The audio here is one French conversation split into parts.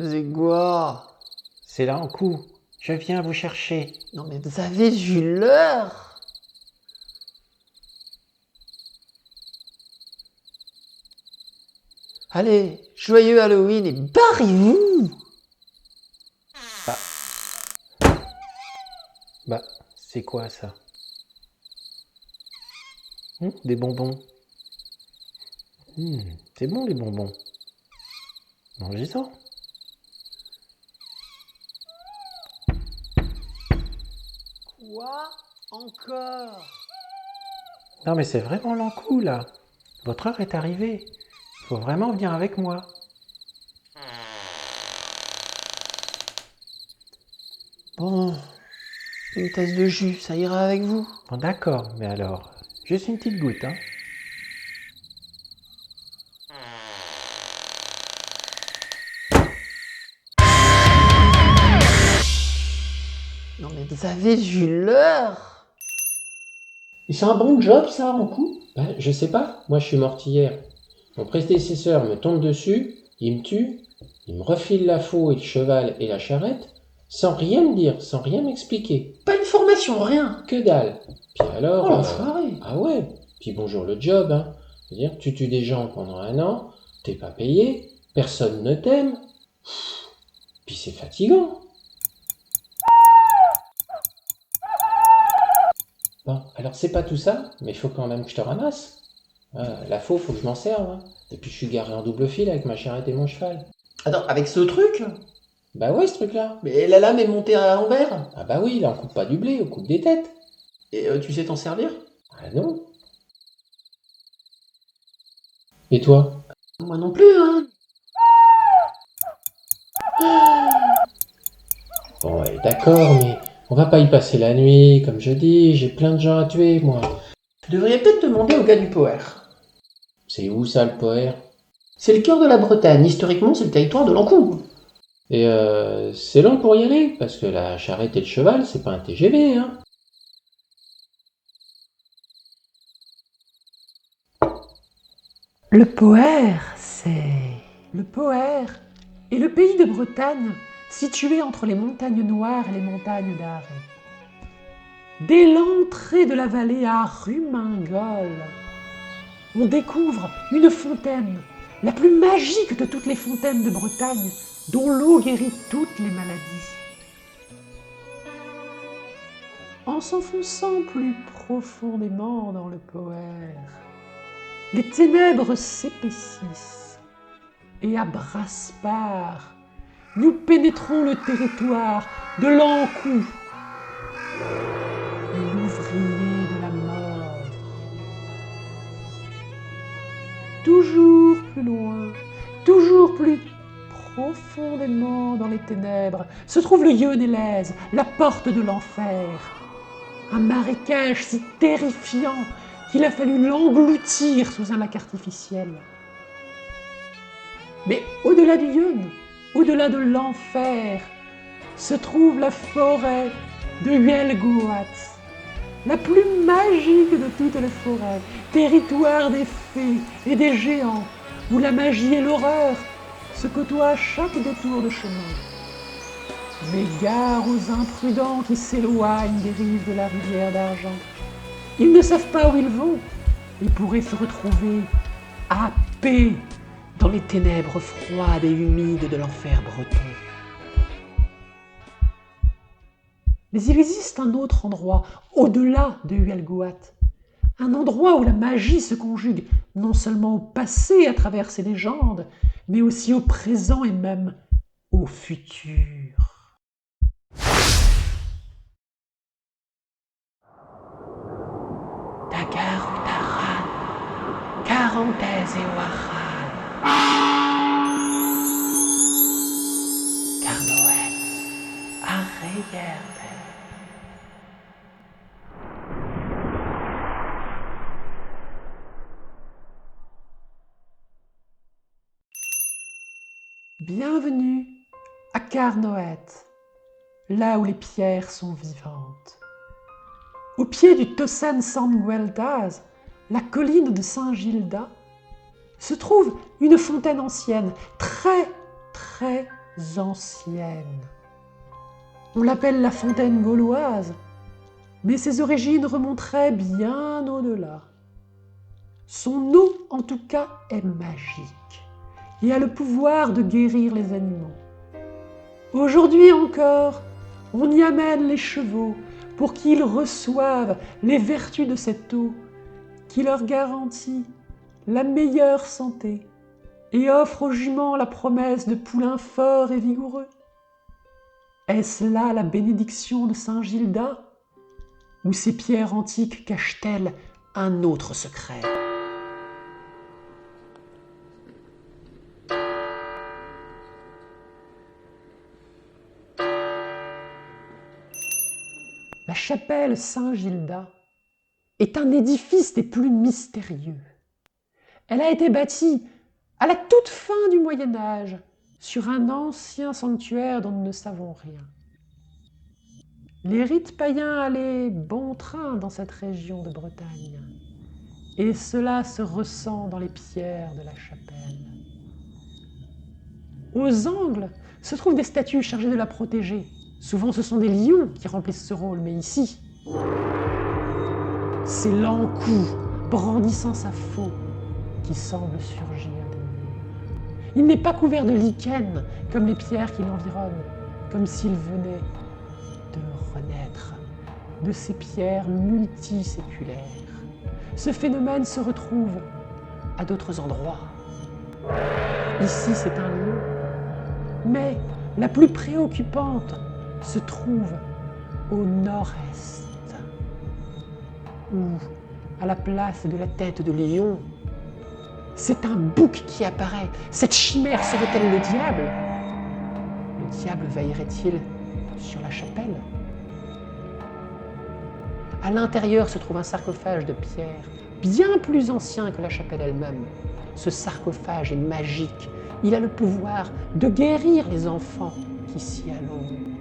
C'est quoi? C'est là en coup. Je viens vous chercher. Non mais vous avez vu l'heure? Allez, joyeux Halloween et barrez-vous! Bah, c'est quoi ça? Des bonbons. C'est bon les bonbons. Mangez-en. Quoi? Encore? Non mais c'est vraiment l'encou là. Votre heure est arrivée. Il faut vraiment venir avec moi. Bon, une tasse de jus, ça ira avec vous? Bon d'accord, mais alors, juste une petite goutte, hein. Non mais vous avez vu l'heure? Et c'est un bon job ça, en coup? Ben, je sais pas, moi je suis mortière. Mon prédécesseur me tombe dessus, il me tue, il me refile la faux et le cheval et la charrette, sans rien me dire, sans rien m'expliquer. Pas une formation, rien! Que dalle. Puis alors... Oh l'enfoiré! Ah ouais. Puis bonjour le job, hein. C'est-à-dire que tu tues des gens pendant 1 an, t'es pas payé, personne ne t'aime. Puis c'est fatigant. Bon, alors c'est pas tout ça, mais il faut quand même que je te ramasse. La faux, faut que je m'en serve, hein. Et puis je suis garé en double fil avec ma charrette et mon cheval. Attends, avec ce truc? Bah ouais, ce truc-là. Mais la lame est montée à l'envers? Ah bah oui, là on coupe pas du blé, on coupe des têtes. Et tu sais t'en servir? Ah non. Et toi? Moi non plus, hein! Bon, ouais, d'accord, mais on va pas y passer la nuit, comme je dis, j'ai plein de gens à tuer, moi. Tu devrais peut-être demander au gars du Poer. C'est où ça, le poer? C'est le cœur de la Bretagne, historiquement c'est le territoire de l'Ankou. Et c'est long pour y aller, parce que la charrette et le cheval, c'est pas un TGV, hein. Le Poer, c'est... Le Poer est le pays de Bretagne situé entre les montagnes Noires et les montagnes d'Arrée. Dès l'entrée de la vallée à Rumingol, on découvre une fontaine, la plus magique de toutes les fontaines de Bretagne, dont l'eau guérit toutes les maladies. En s'enfonçant plus profondément dans le Poer, les ténèbres s'épaississent et à Braspar, nous pénétrons le territoire de l'Ankou, l'ouvrier de la mort. Toujours plus loin, toujours plus profondément dans les ténèbres, se trouve le Yonélèse, la porte de l'enfer. Un marécage si terrifiant qu'il a fallu l'engloutir sous un lac artificiel. Mais au-delà du Yonne, au-delà de l'enfer, se trouve la forêt de Yelgoat, la plus magique de toutes les forêts, territoire des fées et des géants, où la magie et l'horreur se côtoient à chaque détour de chemin. Mais gare aux imprudents qui s'éloignent des rives de la rivière d'argent. Ils ne savent pas où ils vont et pourraient se retrouver happés dans les ténèbres froides et humides de l'enfer breton. Mais il existe un autre endroit, au-delà de Huelgoat, un endroit où la magie se conjugue non seulement au passé à travers ses légendes, mais aussi au présent et même au futur. Tagar ou Taran, Carantez et Waran. Carnoët, Arreyerbe. Bienvenue à Carnoët, là où les pierres sont vivantes. Au pied du Tossan Sangweltaz, la colline de Saint-Gilda, se trouve une fontaine ancienne, très ancienne. On l'appelle la fontaine gauloise, mais ses origines remonteraient bien au-delà. Son eau, en tout cas, est magique et a le pouvoir de guérir les animaux. Aujourd'hui encore, on y amène les chevaux pour qu'ils reçoivent les vertus de cette eau qui leur garantit la meilleure santé et offre aux juments la promesse de poulains forts et vigoureux. Est-ce là la bénédiction de Saint Gilda? Ou ces pierres antiques cachent-elles un autre secret? La chapelle Saint-Gilda est un édifice des plus mystérieux. Elle a été bâtie à la toute fin du Moyen Âge sur un ancien sanctuaire dont nous ne savons rien. Les rites païens allaient bon train dans cette région de Bretagne, et cela se ressent dans les pierres de la chapelle. Aux angles se trouvent des statues chargées de la protéger. Souvent ce sont des lions qui remplissent ce rôle, mais ici, c'est l'Ankou brandissant sa faux qui semble surgir des murs. Il n'est pas couvert de lichen comme les pierres qui l'environnent, comme s'il venait de renaître de ces pierres multiséculaires. Ce phénomène se retrouve à d'autres endroits. Ici, c'est un lion, mais la plus préoccupante se trouve au nord-est, où, à la place de la tête de lion, c'est un bouc qui apparaît. Cette chimère serait-elle le diable? Le diable veillerait-il sur la chapelle? À l'intérieur se trouve un sarcophage de pierre, bien plus ancien que la chapelle elle-même. Ce sarcophage est magique. Il a le pouvoir de guérir les enfants qui s'y allongent.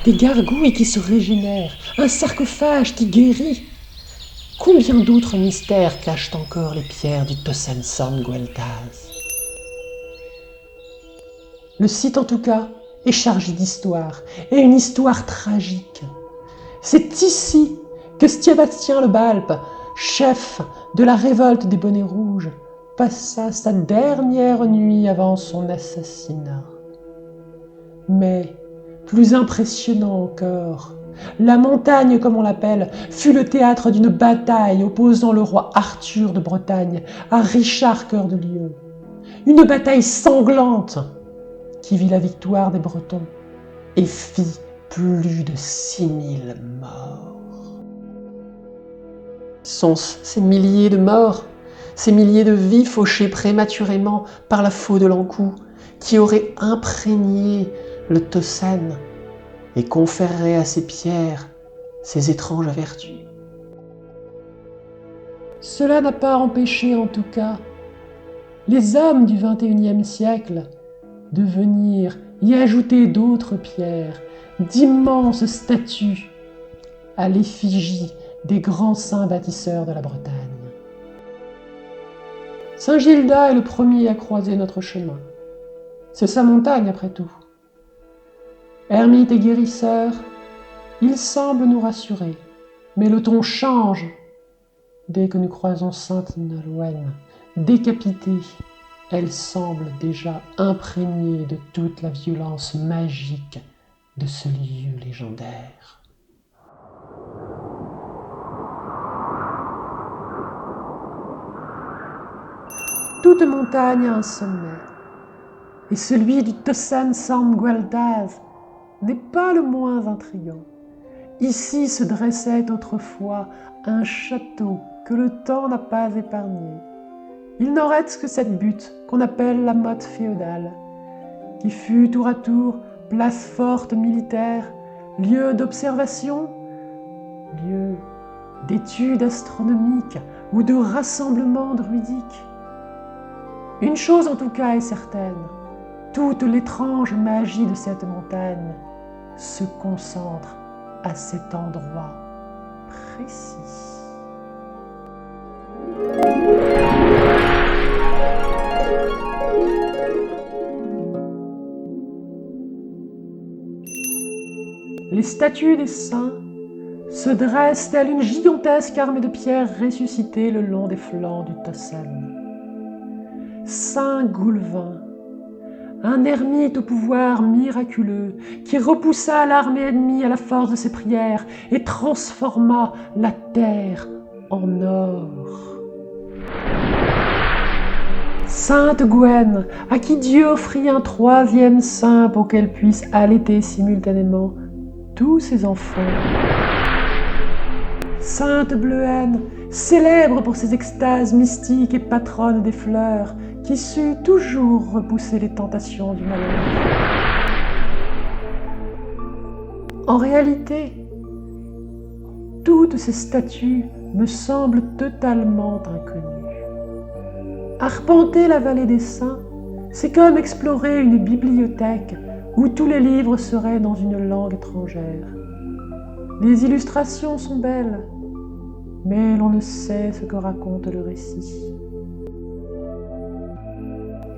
Des gargouilles qui se régénèrent, un sarcophage qui guérit. Combien d'autres mystères cachent encore les pierres du Tosen San Gueltaz? Le site, en tout cas, est chargé d'histoire, et une histoire tragique. C'est ici que Sébastien le Balpe, chef de la révolte des bonnets rouges, passa sa dernière nuit avant son assassinat. Mais, plus impressionnant encore, la montagne, comme on l'appelle, fut le théâtre d'une bataille opposant le roi Arthur de Bretagne à Richard Cœur de Lion. Une bataille sanglante qui vit la victoire des Bretons et fit plus de 6000 morts. Sont-ce ces milliers de morts, ces milliers de vies fauchées prématurément par la faux de l'Ankou, qui auraient imprégné le Tosen et conféreraient à ces pierres ces étranges vertus? Cela n'a pas empêché, en tout cas, les hommes du XXIe siècle de venir y ajouter d'autres pierres, d'immenses statues à l'effigie des grands saints bâtisseurs de la Bretagne. Saint Gilda est le premier à croiser notre chemin. C'est sa montagne, après tout. Ermite et guérisseur, il semble nous rassurer, mais le ton change dès que nous croisons Sainte Nolwenn, décapitée. Elle semble déjà imprégnée de toute la violence magique de ce lieu légendaire. Toute montagne a un sommet, et celui du Tosen San Gueltaz n'est pas le moins intrigant. Ici se dressait autrefois un château que le temps n'a pas épargné. Il n'en reste que cette butte qu'on appelle la motte féodale, qui fut tour à tour place forte militaire, lieu d'observation, lieu d'études astronomiques ou de rassemblements druidiques. Une chose en tout cas est certaine, toute l'étrange magie de cette montagne se concentre à cet endroit précis. Les statues des saints se dressent telle une gigantesque armée de pierres ressuscitées le long des flancs du Tossen. Saint Goulvin, un ermite au pouvoir miraculeux qui repoussa l'armée ennemie à la force de ses prières et transforma la terre en or. Sainte Gwen, à qui Dieu offrit un troisième sein pour qu'elle puisse allaiter simultanément tous ses enfants. Sainte Bleuène, célèbre pour ses extases mystiques et patronne des fleurs, qui sut toujours repousser les tentations du malheur. En réalité, toutes ces statues me semblent totalement inconnues. Arpenter la vallée des saints, c'est comme explorer une bibliothèque où tous les livres seraient dans une langue étrangère. Les illustrations sont belles, mais l'on ne sait ce que raconte le récit.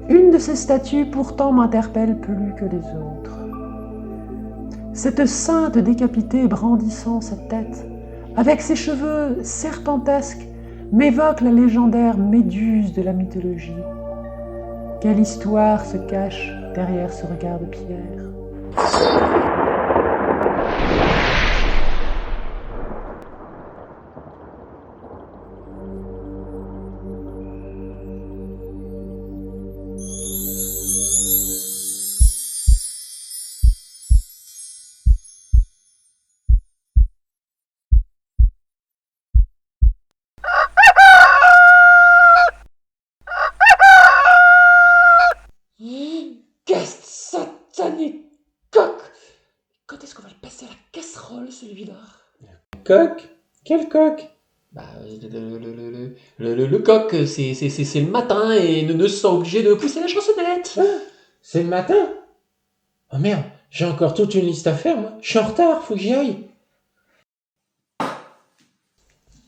Une de ces statues pourtant m'interpelle plus que les autres. Cette sainte décapitée brandissant sa tête, avec ses cheveux serpentesques, m'évoque la légendaire Méduse de la mythologie. Quelle histoire se cache derrière ce regard de pierre? Qu'est-ce satanique coq! Quand est-ce qu'on va le passer à la casserole, celui-là? Coq? Quel coq? Bah, le coq, c'est le matin et ne se sent obligé de pousser la chansonnette. Ah, c'est le matin? Oh merde, j'ai encore toute une liste à faire, moi. Je suis en retard, faut que j'y aille.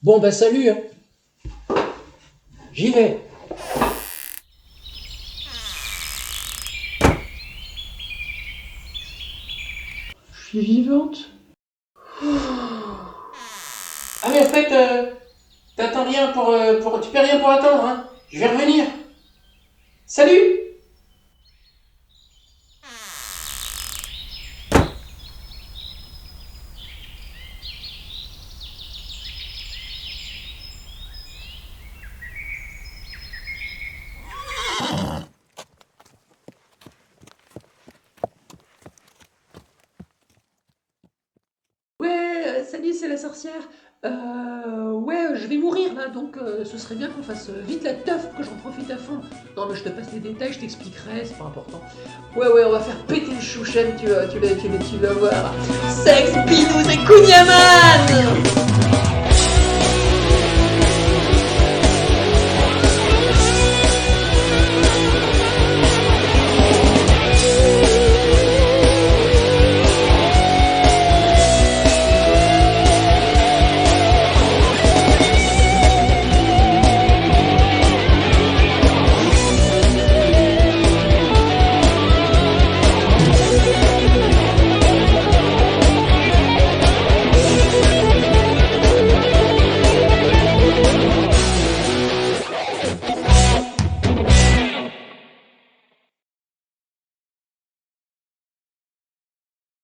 Bon, bah salut, hein. J'y vais. Je suis vivante. Ah mais en fait, t'attends rien tu paies rien pour attendre, hein. Je vais revenir. Salut! Ouais, salut, c'est la sorcière. Ouais, je vais mourir là, donc ce serait bien qu'on fasse vite la teuf, que j'en profite à fond. Non, mais je te passe les détails, je t'expliquerai, c'est pas important. Ouais, on va faire péter le chouchen, tu vas voir. Sex, binous et Kunyaman!